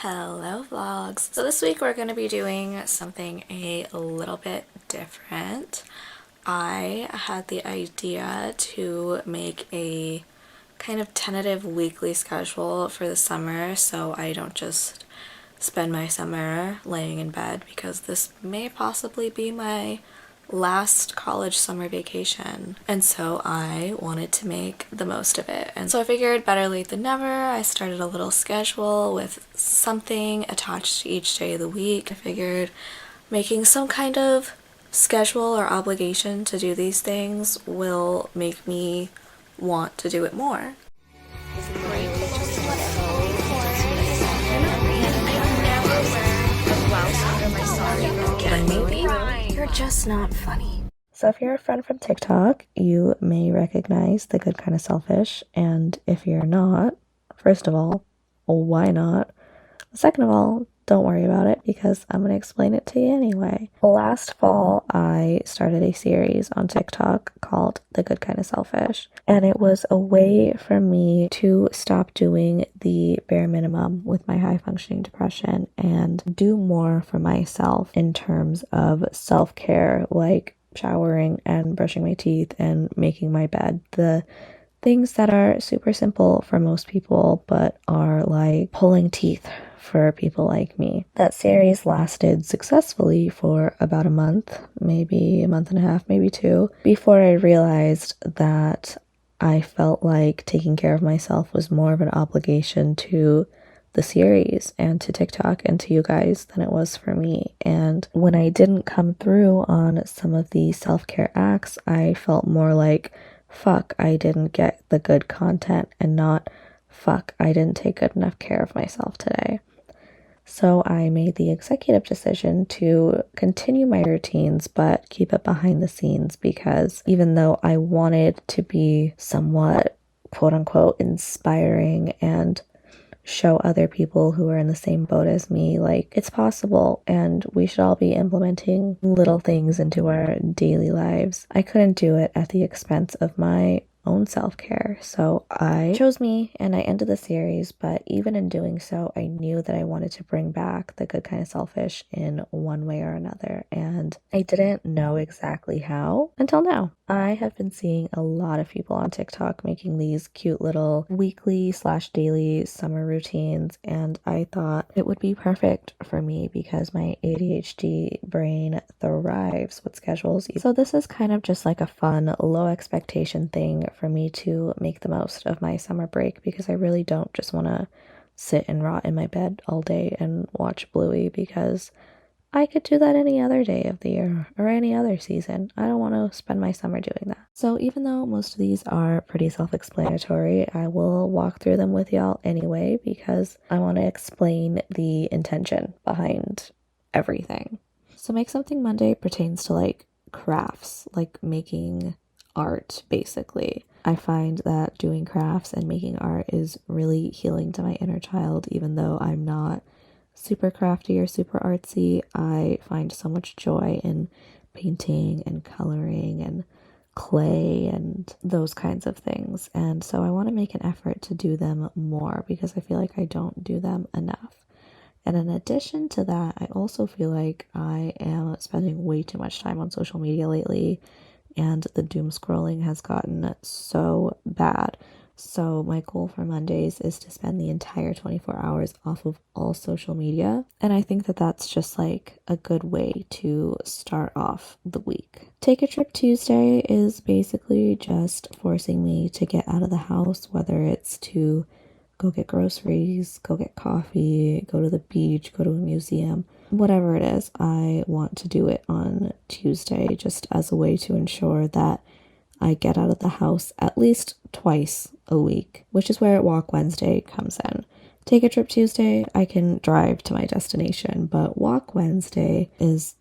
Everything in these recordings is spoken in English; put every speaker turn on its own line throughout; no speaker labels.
Hello vlogs. So this week we're going to be doing something a little bit different. I had the idea to make a kind of tentative weekly schedule for the summer so I don't just spend my summer laying in bed, because this may possibly be my last college summer vacation, and so I wanted to make the most of it. And so I figured better late than never. I started a little schedule with something attached to each day of the week. I figured making some kind of schedule or obligation to do these things will make me want to do it more. Maybe you're just not funny. So if you're a friend from TikTok, you may recognize The Good Kind of Selfish, and if you're not, first of all, why not? Second of all, don't worry about it because I'm going to explain it to you anyway. Last fall, I started a series on TikTok called The Good Kind of Selfish, and it was a way for me to stop doing the bare minimum with my high-functioning depression and do more for myself in terms of self-care, like showering and brushing my teeth and making my bed. The things that are super simple for most people but are like pulling teeth for people like me. That series lasted successfully for about a month, maybe a month and a half, maybe two, before I realized that I felt like taking care of myself was more of an obligation to the series and to TikTok and to you guys than it was for me. And when I didn't come through on some of the self-care acts, I felt more like, fuck, I didn't get the good content, and not, fuck, I didn't take good enough care of myself today. So I made the executive decision to continue my routines but keep it behind the scenes, because even though I wanted to be somewhat quote-unquote inspiring and show other people who are in the same boat as me, like, it's possible and we should all be implementing little things into our daily lives, I couldn't do it at the expense of my own self-care. So I chose me and I ended the series, but even in doing so, I knew that I wanted to bring back The Good Kind of Selfish in one way or another, and I didn't know exactly how until now. I have been seeing a lot of people on TikTok making these cute little weekly/daily summer routines, and I thought it would be perfect for me because my ADHD brain thrives with schedules. So this is kind of just like a fun, low expectation thing for me to make the most of my summer break, because I really don't just want to sit and rot in my bed all day and watch Bluey, because I could do that any other day of the year or any other season. I don't want to spend my summer doing that. So even though most of these are pretty self-explanatory, I will walk through them with y'all anyway, because I want to explain the intention behind everything. So Make Something Monday pertains to like crafts, like making art, basically. I find that doing crafts and making art is really healing to my inner child. Even though I'm not super crafty or super artsy, I find so much joy in painting and coloring and clay and those kinds of things. And so I want to make an effort to do them more, because I feel like I don't do them enough. And in addition to that, I also feel like I am spending way too much time on social media lately, and the doom scrolling has gotten so bad. So my goal for Mondays is to spend the entire 24 hours off of all social media. And I think that that's just like a good way to start off the week. Take a Trip Tuesday is basically just forcing me to get out of the house, whether it's to go get groceries, go get coffee, go to the beach, go to a museum, whatever it is. I want to do it on Tuesday just as a way to ensure that I get out of the house at least twice a week, which is where Walk Wednesday comes in. Take a Trip Tuesday, I can drive to my destination, but Walk Wednesday is,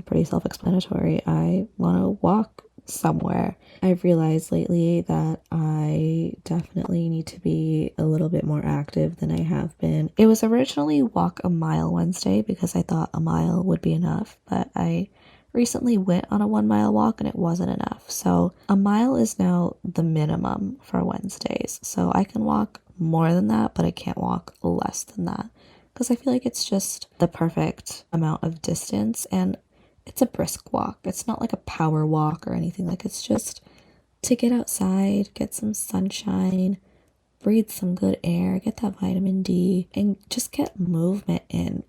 pretty self-explanatory. I want to walk somewhere. I've realized lately that I definitely need to be a little bit more active than I have been. It was originally Walk a Mile Wednesday because I thought a mile would be enough, but I recently went on a 1 mile walk and it wasn't enough. So a mile is now the minimum for Wednesdays. So I can walk more than that, but I can't walk less than that. because I feel like it's just the perfect amount of distance and it's a brisk walk. It's not like a power walk or anything. Like, it's just to get outside, get some sunshine, breathe some good air, get that vitamin D, and just get movement in.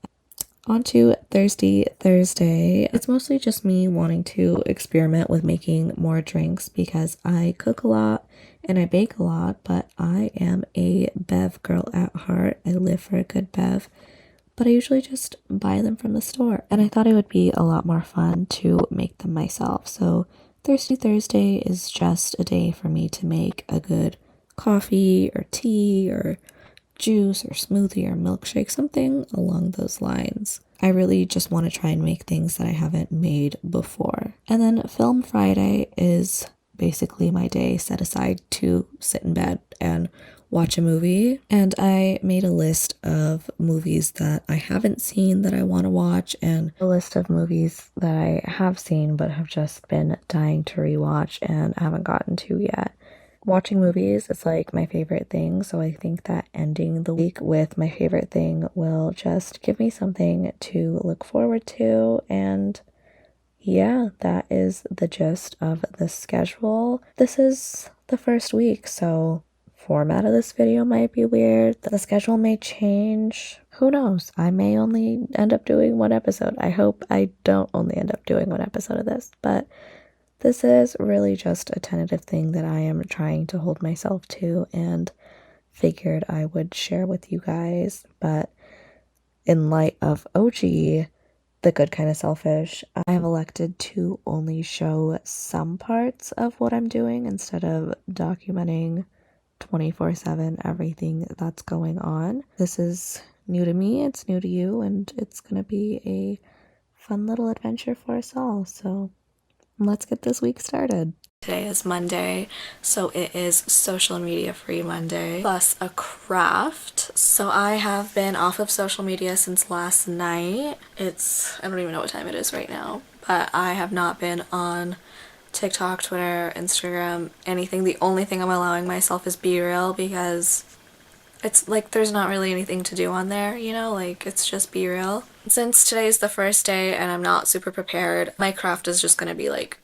On to Thirsty Thursday. It's mostly just me wanting to experiment with making more drinks because I cook a lot and I bake a lot, but I am a bev girl at heart. I live for a good bev, but I usually just buy them from the store. And I thought it would be a lot more fun to make them myself. So Thirsty Thursday is just a day for me to make a good coffee or tea or juice or smoothie or milkshake, something along those lines. I really just want to try and make things that I haven't made before. And then Film Friday is basically my day set aside to sit in bed and watch a movie. And I made a list of movies that I haven't seen that I want to watch and a list of movies that I have seen but have just been dying to rewatch and haven't gotten to yet. Watching movies is like my favorite thing, so I think that ending the week with my favorite thing will just give me something to look forward to. And yeah, that is the gist of the schedule. This is the first week, so format of this video might be weird. The schedule may change. Who knows? I may only end up doing one episode. I hope I don't only end up doing one episode of this, but this is really just a tentative thing that I am trying to hold myself to and figured I would share with you guys. But in light of OG, The Good Kind of Selfish, I have elected to only show some parts of what I'm doing instead of documenting 24/7 everything that's going on. This is new to me, it's new to you, and it's gonna be a fun little adventure for us all. So let's get this week started. Today is Monday, so it is social media free Monday plus a craft. So I have been off of social media since last night. I don't even know what time it is right now, but I have not been on TikTok, Twitter, Instagram, anything. The only thing I'm allowing myself is BeReal because it's like there's not really anything to do on there, you know, like it's just BeReal. Since today is the first day and I'm not super prepared, my craft is just gonna be like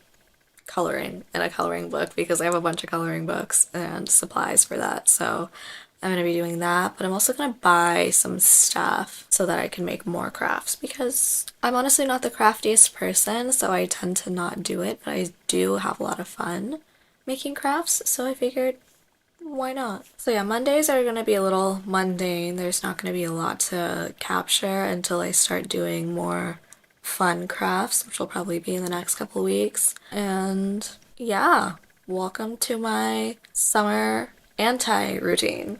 coloring in a coloring book because I have a bunch of coloring books and supplies for that. So I'm gonna be doing that, but I'm also gonna buy some stuff so that I can make more crafts because I'm honestly not the craftiest person, so I tend to not do it, but I do have a lot of fun making crafts, so I figured why not? So yeah, Mondays are gonna be a little mundane. There's not gonna be a lot to capture until I start doing more fun crafts, which will probably be in the next couple weeks. And yeah, welcome to my summer anti-routine.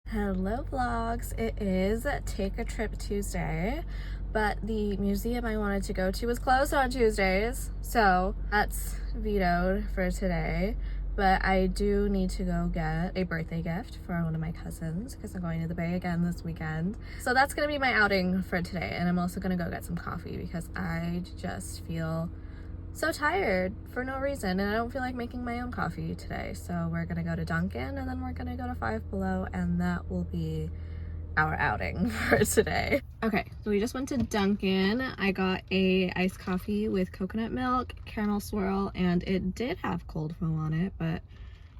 Hello vlogs, it is Take a Trip Tuesday, but the museum I wanted to go to was closed on Tuesdays, so that's vetoed for today. But I do need to go get a birthday gift for one of my cousins because I'm going to the Bay again this weekend. So that's gonna be my outing for today, and I'm also gonna go get some coffee because I just feel so tired for no reason and I don't feel like making my own coffee today. So we're gonna go to Dunkin' and then we're gonna go to Five Below, and that will be our outing for today. Okay, so we just went to Dunkin'. I got a iced coffee with coconut milk, caramel swirl, and it did have cold foam on it, but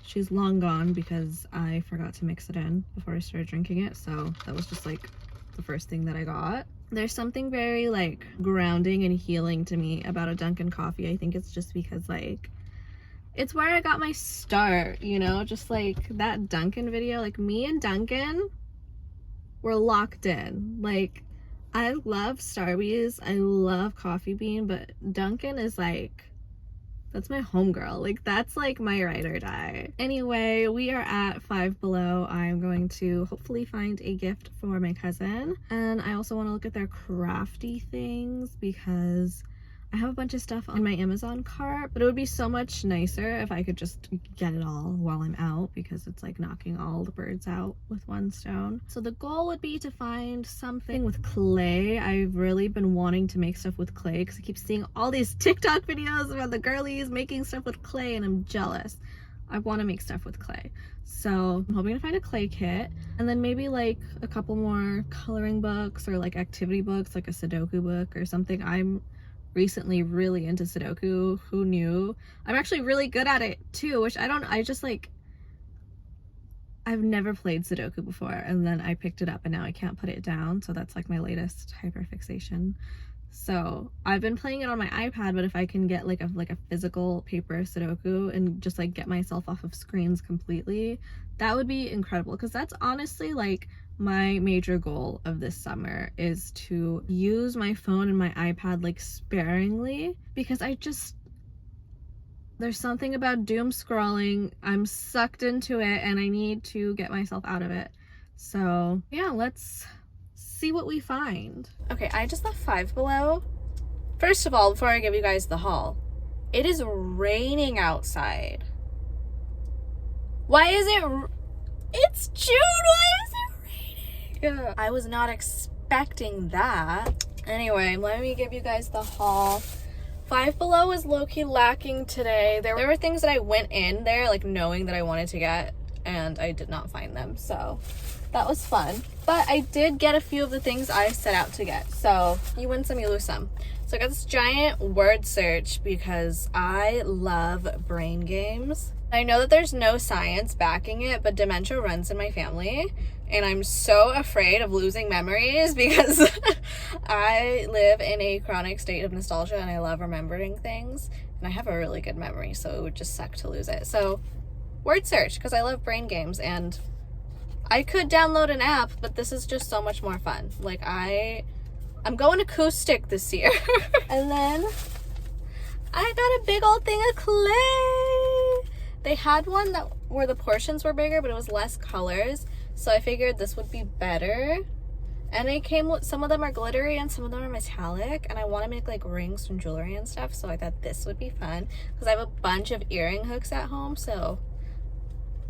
she's long gone because I forgot to mix it in before I started drinking it. So that was just like the first thing that I got. There's something very like grounding and healing to me about a Dunkin' coffee. I think it's just because like it's where I got my start, you know, just like that Dunkin' video, like me and Dunkin' were locked in. Like I love Starbucks, I love Coffee Bean, but Dunkin' is like, that's my homegirl. Like that's like my ride or die. Anyway, we are at Five Below. I'm going to hopefully find a gift for my cousin. And I also want to look at their crafty things because I have a bunch of stuff on my Amazon cart, but it would be so much nicer if I could just get it all while I'm out, because it's like knocking all the birds out with one stone. So the goal would be to find something with clay. I've really been wanting to make stuff with clay because I keep seeing all these TikTok videos about the girlies making stuff with clay and I'm jealous. I want to make stuff with clay. So I'm hoping to find a clay kit, and then maybe like a couple more coloring books or like activity books, like a Sudoku book or something. I'm recently really into Sudoku. Who knew? I'm actually really good at it too, which I've never played Sudoku before, and then I picked it up and now I can't put it down. So that's like my latest hyperfixation. So I've been playing it on my iPad, but if I can get like a physical paper Sudoku and just like get myself off of screens completely, that would be incredible, because that's honestly like my major goal of this summer, is to use my phone and my iPad like sparingly, because there's something about doom scrolling. I'm sucked into it and I need to get myself out of it. So yeah, let's see what we find. Okay, I just left Five Below. First of all, before I give you guys the haul, it is raining outside. Why is it? It's June. Why is it raining? I was not expecting that. Anyway, let me give you guys the haul. Five Below was low-key lacking today. There were things that I went in there like knowing that I wanted to get, and I did not find them, so that was fun. But I did get a few of the things I set out to get, so you win some, you lose some. So I got this giant word search because I love brain games. I know that there's no science backing it, but dementia runs in my family, and I'm so afraid of losing memories because I live in a chronic state of nostalgia and I love remembering things, and I have a really good memory, so it would just suck to lose it. So word search, because I love brain games, and I could download an app, but this is just so much more fun. Like I'm going acoustic this year. And then I got a big old thing of clay. They had one where the portions were bigger, but it was less colors, so I figured this would be better. And it came with, some of them are glittery and some of them are metallic, and I want to make like rings and jewelry and stuff, so I thought this would be fun because I have a bunch of earring hooks at home, so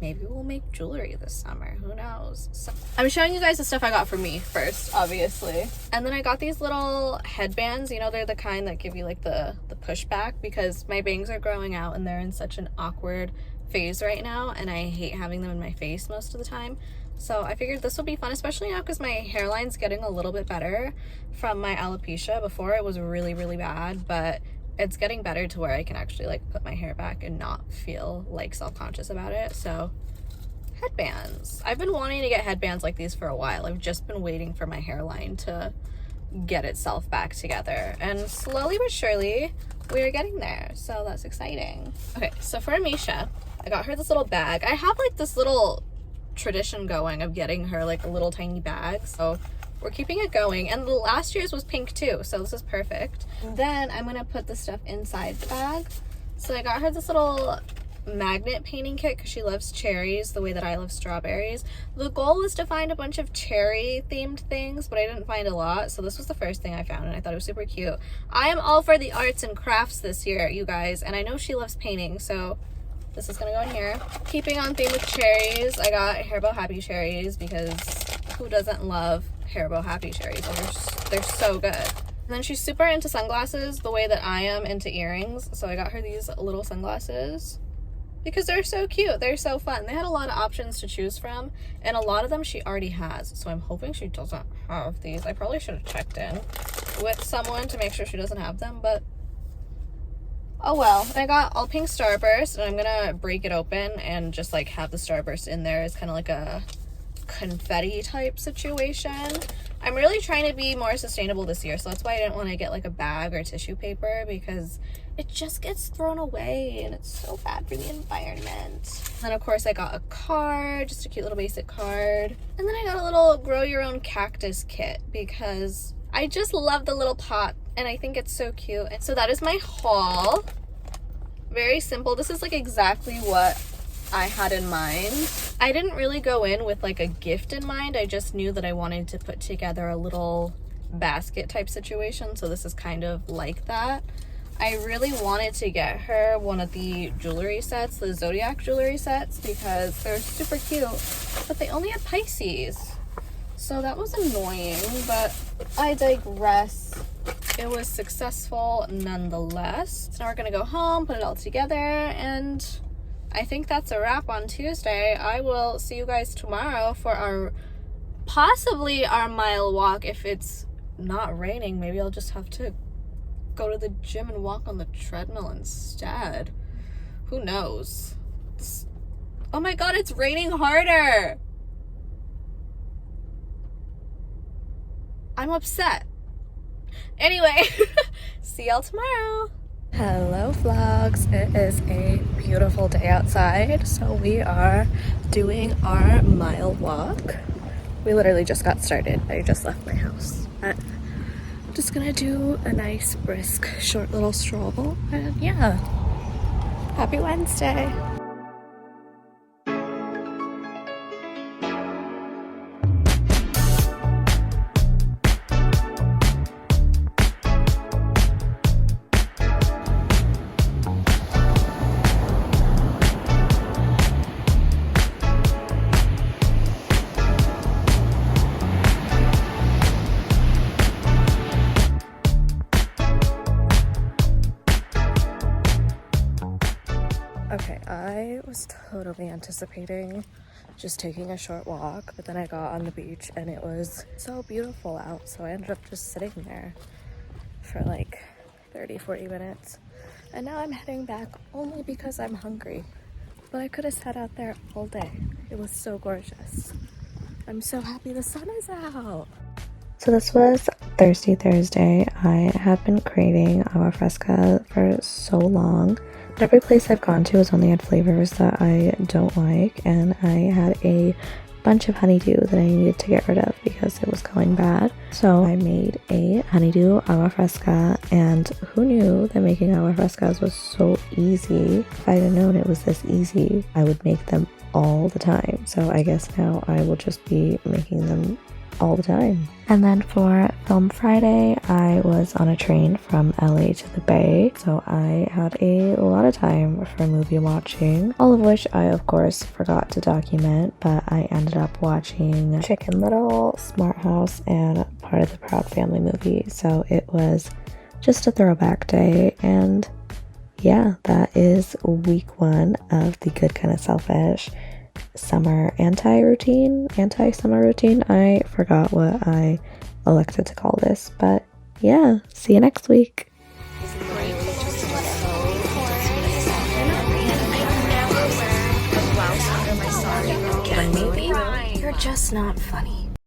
maybe we'll make jewelry this summer. Who knows? So I'm showing you guys the stuff I got for me first, obviously. And then I got these little headbands. You know, they're the kind that give you like the pushback, because my bangs are growing out and they're in such an awkward phase right now, and I hate having them in my face most of the time. So I figured this would be fun, especially now because my hairline's getting a little bit better from my alopecia. Before it was really, really bad, but it's getting better to where I can actually like put my hair back and not feel like self-conscious about it. So headbands. I've been wanting to get headbands like these for a while. I've just been waiting for my hairline to get itself back together, and slowly but surely we are getting there, so that's exciting. Okay, so for Amisha, I got her this little bag. I have like this little tradition going of getting her like a little tiny bag, so we're keeping it going, and the last year's was pink too, so this is perfect. And then I'm gonna put the stuff inside the bag. So I got her this little magnet painting kit because she loves cherries the way that I love strawberries. The goal was to find a bunch of cherry themed things, but I didn't find a lot, so this was the first thing I found, and I thought it was super cute. I am all for the arts and crafts this year, you guys, and I know she loves painting, so this is gonna go in here. Keeping on theme with cherries, I got Haribo Happy Cherries because who doesn't love Haribo Happy Cherries? They're so good. And then she's super into sunglasses the way that I am into earrings, so I got her these little sunglasses because they're so cute. They're so fun. They had a lot of options to choose from, and a lot of them she already has, so I'm hoping she doesn't have these. I probably should have checked in with someone to make sure she doesn't have them, but oh well. I got all pink Starburst, and I'm gonna break it open and just like have the Starburst in there as kind of like a confetti type situation. I'm really trying to be more sustainable this year, so that's why I didn't want to get like a bag or tissue paper, because it just gets thrown away and it's so bad for the environment. And then of course I got a card, just a cute little basic card. And then I got a little grow your own cactus kit because I just love the little pot and I think it's so cute. And so that is my haul. Very simple. This is like exactly what I had in mind. I didn't really go in with like a gift in mind. I just knew that I wanted to put together a little basket type situation, so this is kind of like that. I really wanted to get her one of the jewelry sets, the Zodiac jewelry sets, because they're super cute, but they only had Pisces. So that was annoying, but I digress. It was successful nonetheless. So now we're gonna go home, put it all together, and I think that's a wrap on Tuesday. I will see you guys tomorrow for possibly our mile walk. If it's not raining, maybe I'll just have to go to the gym and walk on the treadmill instead. Who knows? Oh my god, it's raining harder. I'm upset. Anyway, see y'all tomorrow. Hello vlogs. It is a beautiful day outside, so we are doing our mile walk. We literally just got started. I just left my house. But I'm just gonna do a nice brisk short little stroll, and yeah, happy Wednesday. Okay, I was totally anticipating just taking a short walk, but then I got on the beach and it was so beautiful out, so I ended up just sitting there for like 30-40 minutes, and now I'm heading back only because I'm hungry, but I could have sat out there all day. It was so gorgeous. I'm so happy the sun is out. So this was Thursday. I have been craving agua fresca for so long. Every place I've gone to has only had flavors that I don't like, and I had a bunch of honeydew that I needed to get rid of because it was going bad. So I made a honeydew agua fresca, and who knew that making agua frescas was so easy? If I had known it was this easy, I would make them all the time. So I guess now I will just be making them all the time. And then for Film Friday, I was on a train from LA to the Bay, so I had a lot of time for movie watching, all of which I of course forgot to document, but I ended up watching Chicken Little, Smart House, and part of the Proud Family movie, so it was just a throwback day. And yeah, that is week 1 of the Good Kind of Selfish summer anti-summer routine. I forgot what I elected to call this, but yeah, see you next week. You're just not funny.